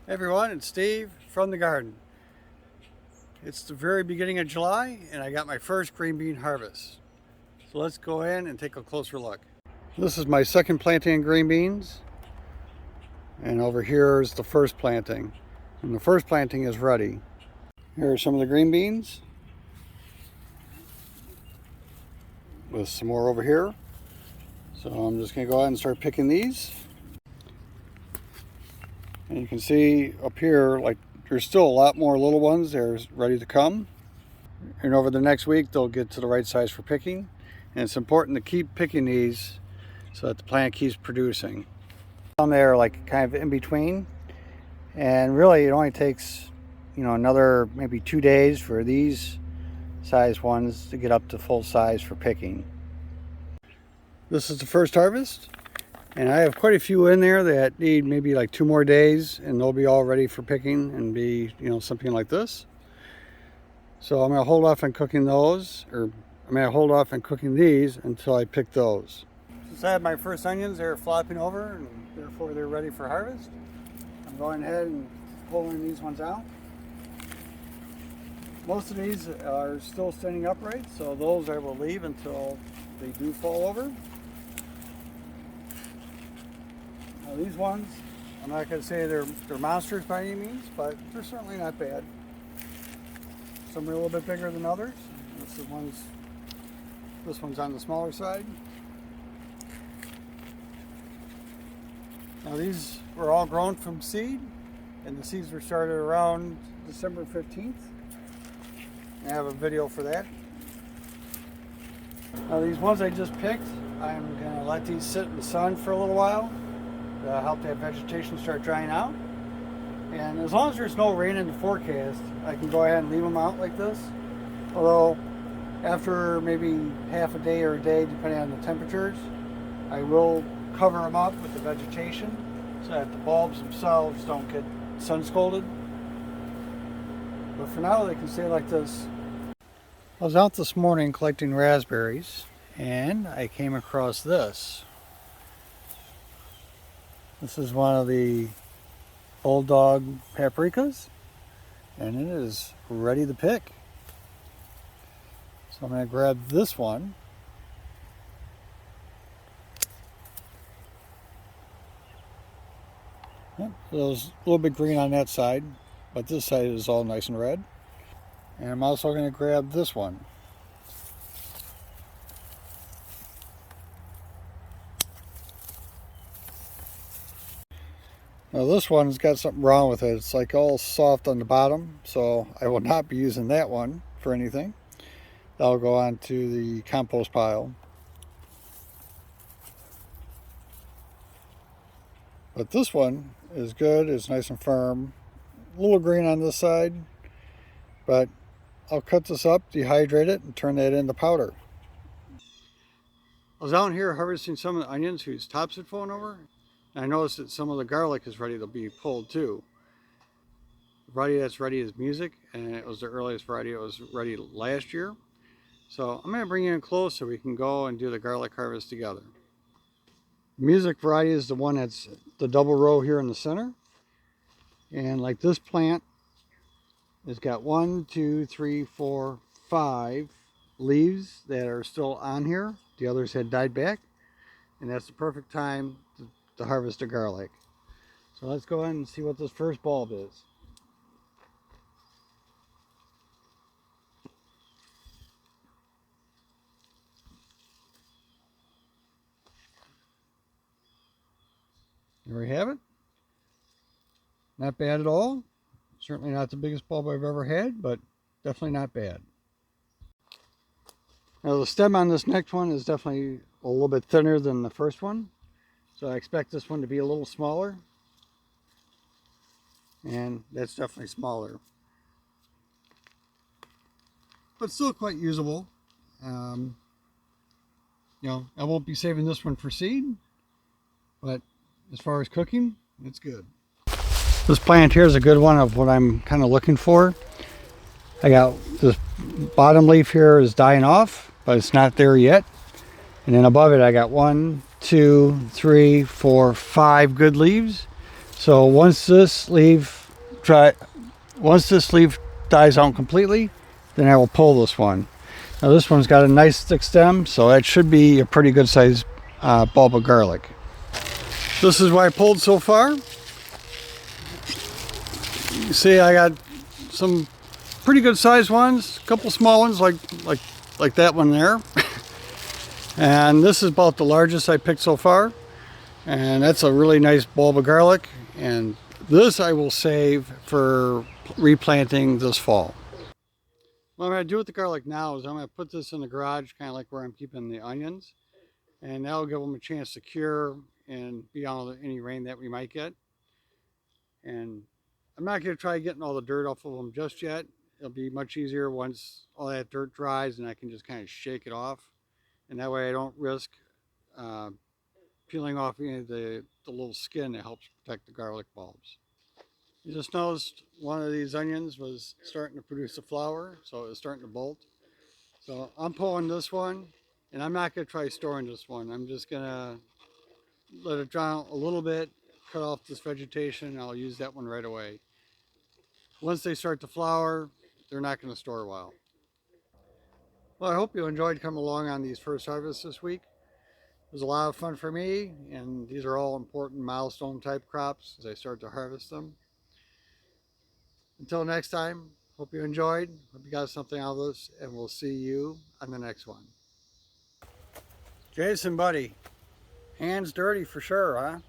Hey everyone, it's Steve from the garden. It's the very beginning of July and I got my first green bean harvest. So let's go in and take a closer look. This is my second planting of green beans, and over here is the first planting. And the first planting is ready. Here are some of the green beans, with some more over here. So I'm just going to go ahead and start picking these. And you can see up here, like, there's still a lot more little ones. They're ready to come. And over the next week, they'll get to the right size for picking. And it's important to keep picking these so that the plant keeps producing. Down there, like kind of in between. And really, it only takes, another maybe 2 days for these size ones to get up to full size for picking. This is the first harvest. And I have quite a few in there that need maybe like 2 more days and they'll be all ready for picking and be, something like this. So I'm going to hold off on cooking those, or I'm going to hold off on cooking these until I pick those. Since I have my first onions, they're flopping over and therefore they're ready for harvest. I'm going ahead and pulling these ones out. Most of these are still standing upright, so those I will leave until they do fall over. Now these ones, I'm not going to say they're monsters by any means, but they're certainly not bad. Some are a little bit bigger than others. This one's on the smaller side. Now these were all grown from seed, and the seeds were started around December 15th. I have a video for that. Now these ones I just picked, I'm going to let these sit in the sun for a little while to help that vegetation start drying out. And as long as there's no rain in the forecast, I can go ahead and leave them out like this. Although after maybe half a day or a day, depending on the temperatures, I will cover them up with the vegetation so that the bulbs themselves don't get sun scalded. But for now, they can stay like this. I was out this morning collecting raspberries and I came across this. This is one of the bulldog paprikas, and it is ready to pick. So I'm going to grab this one. Yep, so it's a little bit green on that side, but this side is all nice and red. And I'm also going to grab this one. Now this one's got something wrong with it. It's like all soft on the bottom, so I will not be using that one for anything. That'll go on to the compost pile. But this one is good. It's nice and firm. A little green on this side, but I'll cut this up, dehydrate it, and turn that into powder. I was out here harvesting some of the onions whose tops had fallen over. I noticed that some of the garlic is ready to be pulled too. The variety that's ready is Music, and it was the earliest variety. It was ready last year. So I'm going to bring you in close so we can go and do the garlic harvest together. Music variety is the one that's the double row here in the center. And like this plant, it's got 1, 2, 3, 4, 5 leaves that are still on here. The others had died back. And that's the perfect time to harvest the garlic. So let's go ahead and see what this first bulb is. There we have it. Not bad at all. Certainly not the biggest bulb I've ever had, but definitely not bad. Now the stem on this next one is definitely a little bit thinner than the first one. So I expect this one to be a little smaller. And that's definitely smaller. But still quite usable. I won't be saving this one for seed, but as far as cooking, it's good. This plant here is a good one of what I'm kind of looking for. I got this bottom leaf here is dying off, but it's not there yet. And then above it, I got 1, 2, 3, 4, 5 good leaves. So once this leaf once this leaf dies out completely, then I will pull this one. Now this one's got a nice thick stem, so that should be a pretty good sized bulb of garlic. This is what I pulled so far. You see I got some pretty good sized ones, a couple small ones like that one there. And this is about the largest I picked so far. And that's a really nice bulb of garlic. And this I will save for replanting this fall. What I'm going to do with the garlic now is I'm going to put this in the garage, kind of like where I'm keeping the onions. And that'll give them a chance to cure and be out of any rain that we might get. And I'm not going to try getting all the dirt off of them just yet. It'll be much easier once all that dirt dries and I can just kind of shake it off. And that way I don't risk peeling off any of the little skin that helps protect the garlic bulbs. You just noticed one of these onions was starting to produce a flower, so it was starting to bolt. So I'm pulling this one, and I'm not going to try storing this one. I'm just going to let it dry out a little bit, cut off this vegetation, and I'll use that one right away. Once they start to flower, they're not going to store a while. Well, I hope you enjoyed coming along on these first harvests this week. It was a lot of fun for me, and these are all important milestone type crops as I start to harvest them. Until next time, hope you enjoyed, hope you got something out of this, and we'll see you on the next one. Jason, buddy, hands dirty for sure, huh?